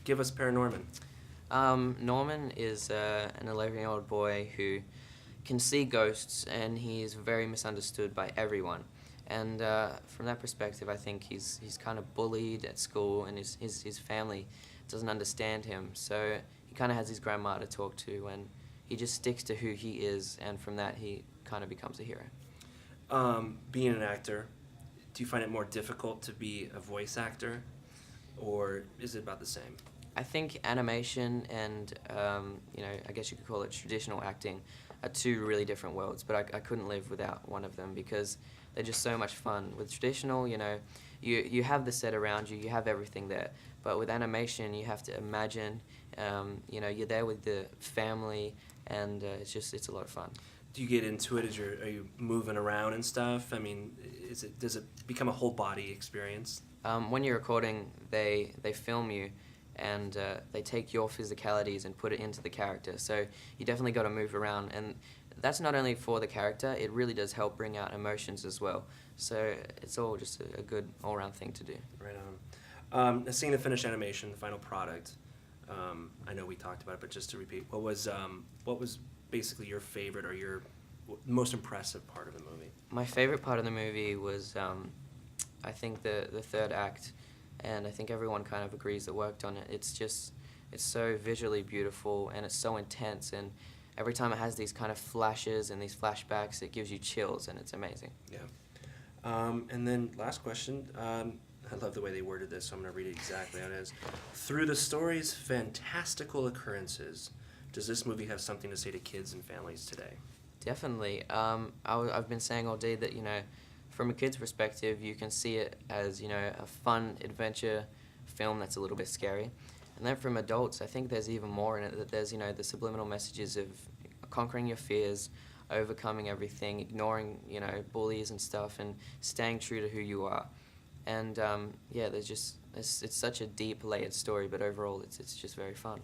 Give us ParaNorman. Norman is an 11-year-old boy who can see ghosts, and he is very misunderstood by everyone. And from that perspective, I think he's kind of bullied at school, and his family doesn't understand him. So he kind of has his grandma to talk to, and he just sticks to who he is, and from that he kind of becomes a hero. Being an actor, do you find it more difficult to be a voice actor, or is it about the same? I think animation and, I guess you could call it traditional acting are two really different worlds, but I couldn't live without one of them because they're just so much fun. With traditional, you have the set around you, you have everything there, but with animation, you have to imagine, you're there with the family, and it's a lot of fun. Do you get into it? Are you moving around and stuff? I mean, does it become a whole body experience? When you're recording, they film you, and they take your physicalities and put it into the character. So you definitely got to move around, and that's not only for the character, it really does help bring out emotions as well. So it's all just a good all-round thing to do. Right on. Seeing the finished animation, the final product, I know we talked about it, but just to repeat, what was basically your favorite or your most impressive part of the movie? My favorite part of the movie was, I think, the third act, and I think everyone kind of agrees that worked on it. It's so visually beautiful, and it's so intense, and every time it has these kind of flashes and these flashbacks, it gives you chills, and it's amazing. Yeah. And then last question, I love the way they worded this, so I'm going to read it exactly how it is. Through the story's fantastical occurrences, does this movie have something to say to kids and families today? Definitely. I've been saying all day that, from a kid's perspective, you can see it as, a fun adventure film that's a little bit scary. And then from adults, I think there's even more in it, that there's, the subliminal messages of conquering your fears, overcoming everything, ignoring, bullies and stuff, and staying true to who you are. And, it's such a deep, layered story, but overall it's just very fun.